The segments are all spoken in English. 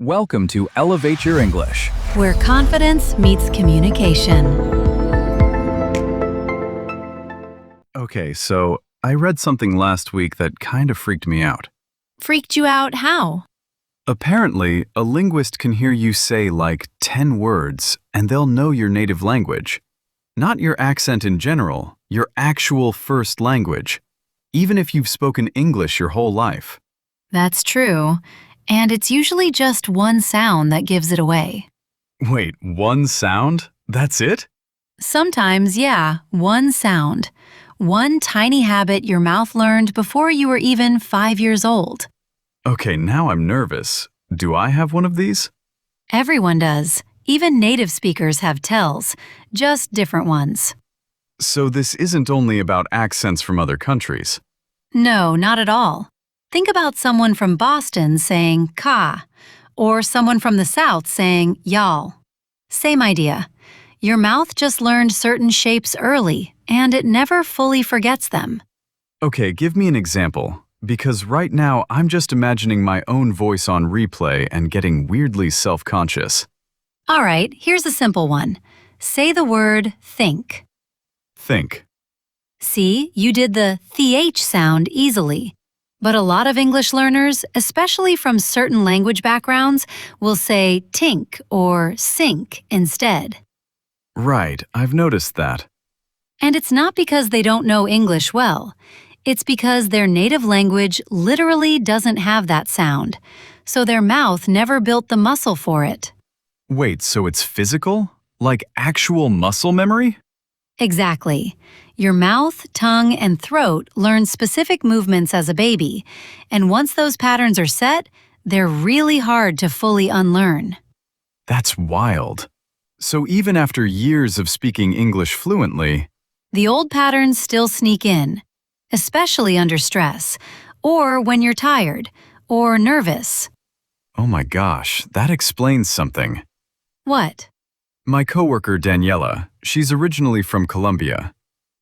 Welcome to Elevate Your English. Where confidence meets communication. Okay, so I read something last week that kind of freaked me out. Freaked you out how? Apparently, a linguist can hear you say like 10 words and they'll know your native language. Not your accent in general, your actual first language. Even if you've spoken English your whole life. That's true. And it's usually just one sound that gives it away. Wait, one sound? That's it? Sometimes, yeah, one sound. One tiny habit your mouth learned before you were even 5 years old. Okay, now I'm nervous. Do I have one of these? Everyone does. Even native speakers have tells, just different ones. So this isn't only about accents from other countries. No, not at all. Think about someone from Boston saying ka, or someone from the South saying y'all. Same idea. Your mouth just learned certain shapes early, and it never fully forgets them. Okay, give me an example, because right now I'm just imagining my own voice on replay and getting weirdly self-conscious. All right, here's a simple one. Say the word think. Think. See, you did the th sound easily. But a lot of English learners, especially from certain language backgrounds, will say tink or sink instead. Right, I've noticed that. And it's not because they don't know English well. It's because their native language literally doesn't have that sound, so their mouth never built the muscle for it. Wait, so it's physical? Like actual muscle memory? Exactly. Your mouth, tongue, and throat learn specific movements as a baby, and once those patterns are set, they're really hard to fully unlearn. That's wild. So even after years of speaking English fluently, The old patterns still sneak in, especially under stress, or when you're tired, or nervous. oh my gosh, that explains something. What? My coworker Daniela, she's originally from Colombia.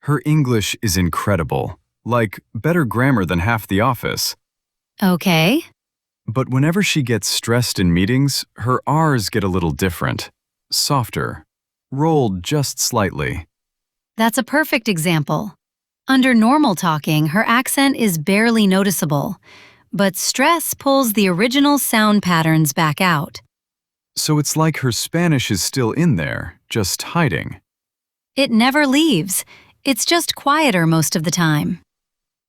Her English is incredible, like better grammar than half the office. Okay. But whenever she gets stressed in meetings, her R's get a little different, softer, rolled just slightly. That's a perfect example. Under normal talking, her accent is barely noticeable, but stress pulls the original sound patterns back out. So it's like her Spanish is still in there, just hiding. It never leaves. It's just quieter most of the time.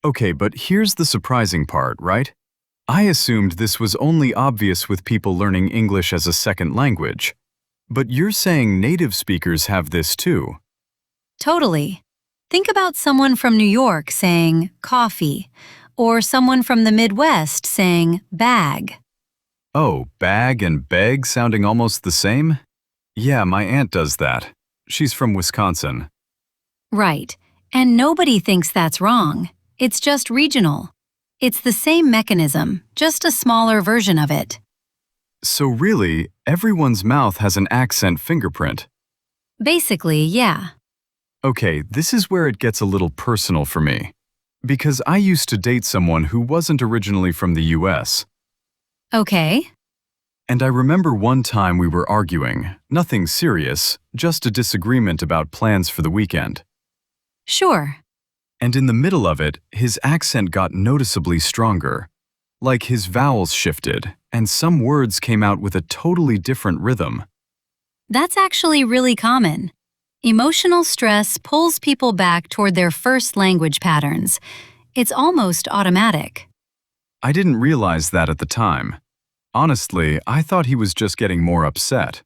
Okay, but here's the surprising part, right? I assumed this was only obvious with people learning English as a second language. But you're saying native speakers have this too. Totally. Think about someone from New York saying coffee, or someone from the Midwest saying bag. Oh, bag and beg sounding almost the same? Yeah, my aunt does that. She's from Wisconsin. Right. And nobody thinks that's wrong. It's just regional. It's the same mechanism, just a smaller version of it. So really, everyone's mouth has an accent fingerprint. Basically, yeah. Okay, this is where it gets a little personal for me. Because I used to date someone who wasn't originally from the US. Okay. And I remember one time we were arguing, nothing serious, just a disagreement about plans for the weekend. Sure. And in the middle of it, his accent got noticeably stronger. Like his vowels shifted, and some words came out with a totally different rhythm. That's actually really common. Emotional stress pulls people back toward their first language patterns. It's almost automatic. I didn't realize that at the time. Honestly, I thought he was just getting more upset.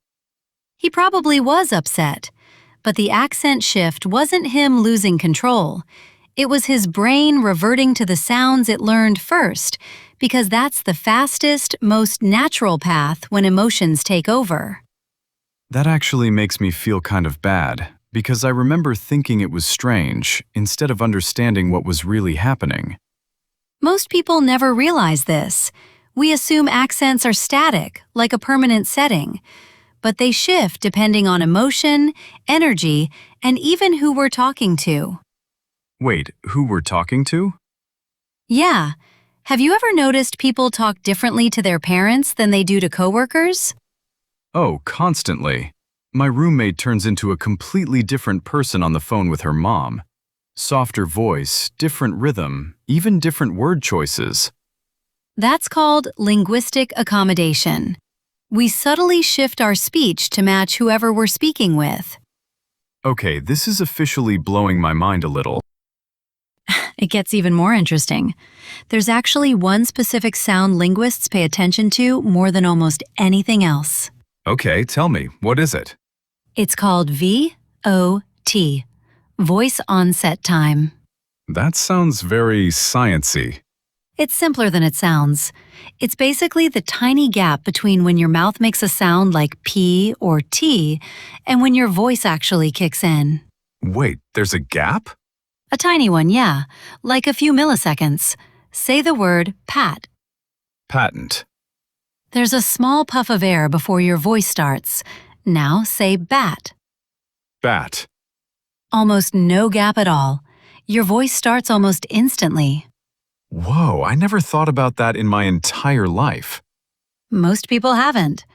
He probably was upset, but the accent shift wasn't him losing control. It was his brain reverting to the sounds it learned first, because that's the fastest, most natural path when emotions take over. That actually makes me feel kind of bad, because I remember thinking it was strange, instead of understanding what was really happening. Most people never realize this. We assume accents are static, like a permanent setting, but they shift depending on emotion, energy, and even who we're talking to. Wait, who we're talking to? Yeah, Have you ever noticed people talk differently to their parents than they do to coworkers? Oh, constantly. My roommate turns into a completely different person on the phone with her mom. Softer voice, different rhythm, even different word choices. That's called linguistic accommodation. We subtly shift our speech to match whoever we're speaking with. Okay, this is officially blowing my mind a little. It gets even more interesting. There's actually one specific sound linguists pay attention to more than almost anything else. Okay, tell me, what is it? It's called VOT, Voice Onset Time. That sounds very science-y. It's simpler than it sounds. It's basically the tiny gap between when your mouth makes a sound like P or T and when your voice actually kicks in. Wait, there's a gap? A tiny one, yeah, like a few milliseconds. Say the word pat. Patent. There's a small puff of air before your voice starts. Now say bat. Bat. Almost no gap at all. Your voice starts almost instantly. Whoa, I never thought about that in my entire life. Most people haven't.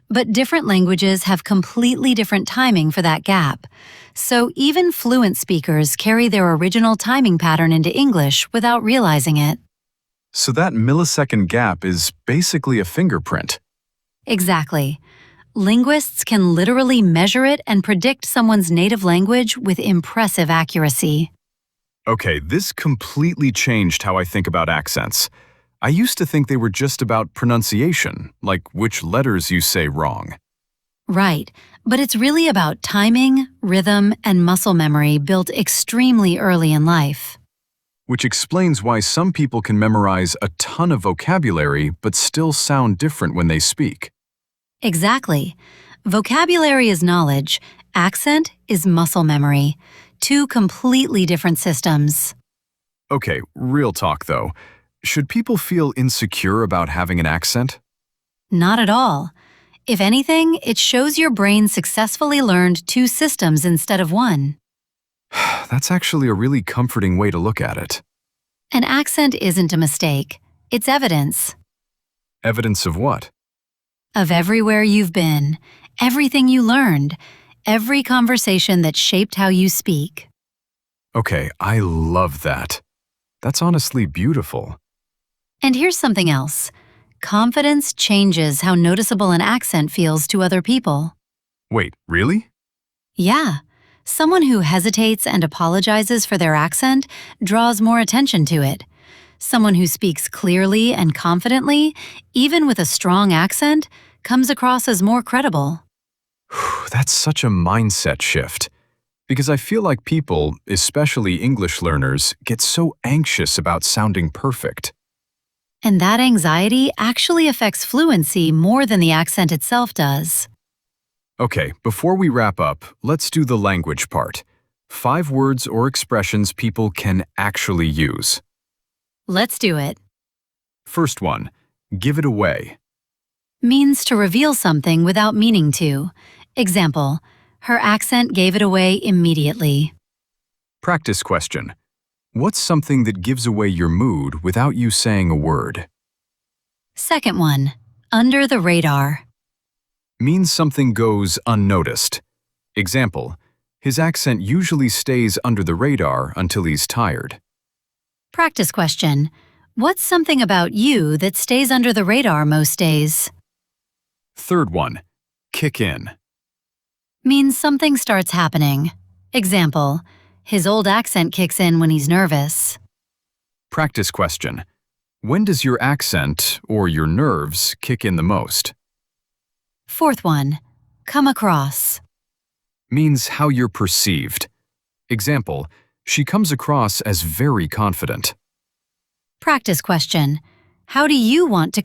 But different languages have completely different timing for that gap. So even fluent speakers carry their original timing pattern into English without realizing it. So that millisecond gap is basically a fingerprint. Exactly. Linguists can literally measure it and predict someone's native language with impressive accuracy. Okay, this completely changed how I think about accents. I used to think they were just about pronunciation, like which letters you say wrong. Right, but it's really about timing, rhythm, and muscle memory built extremely early in life. Which explains why some people can memorize a ton of vocabulary but still sound different when they speak. Exactly. Vocabulary is knowledge, accent is muscle memory. Two completely different systems. Okay, real talk though. Should people feel insecure about having an accent? Not at all. If anything, it shows your brain successfully learned two systems instead of one. That's actually a really comforting way to look at it. An accent isn't a mistake. It's evidence. Evidence of what? Of everywhere you've been, everything you learned, every conversation that shaped how you speak. Okay, I love that. That's honestly beautiful. And here's something else. Confidence changes how noticeable an accent feels to other people. Wait, really? Yeah. Someone who hesitates and apologizes for their accent draws more attention to it. Someone who speaks clearly and confidently, even with a strong accent, comes across as more credible. That's such a mindset shift. Because I feel like people, especially English learners, get so anxious about sounding perfect. And that anxiety actually affects fluency more than the accent itself does. Okay, before we wrap up, let's do the language part. 5 words or expressions people can actually use. Let's do it. First one, give it away. Means to reveal something without meaning to. Example, her accent gave it away immediately. Practice question. What's something that gives away your mood without you saying a word? Second one, under the radar. Means something goes unnoticed. Example, his accent usually stays under the radar until he's tired. Practice question, what's something about you that stays under the radar most days? Third one, kick in. Means something starts happening. Example, his old accent kicks in when he's nervous. Practice question. When does your accent or your nerves kick in the most? Fourth one, come across. Means how you're perceived. Example, she comes across as very confident. Practice question, how do you want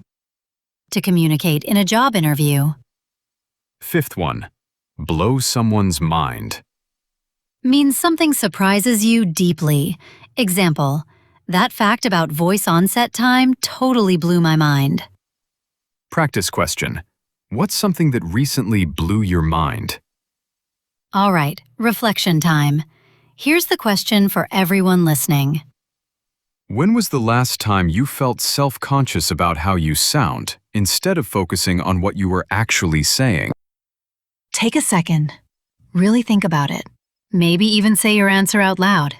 to communicate in a job interview? Fifth one, blow someone's mind. Means something surprises you deeply. Example, that fact about voice onset time totally blew my mind. Practice question. What's something that recently blew your mind? All right, reflection time. Here's the question for everyone listening. When was the last time you felt self-conscious about how you sound, instead of focusing on what you were actually saying? Take a second. Really think about it. Maybe even say your answer out loud.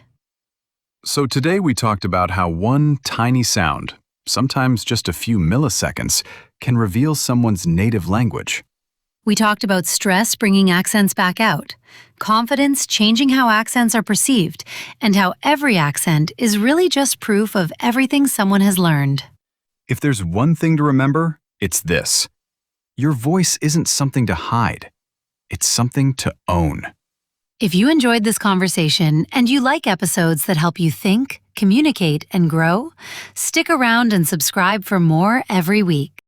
So today we talked about how one tiny sound, sometimes just a few milliseconds, can reveal someone's native language. We talked about stress bringing accents back out, confidence changing how accents are perceived, and how every accent is really just proof of everything someone has learned. If there's one thing to remember, it's this. Your voice isn't something to hide. It's something to own. If you enjoyed this conversation and you like episodes that help you think, communicate, and grow, stick around and subscribe for more every week.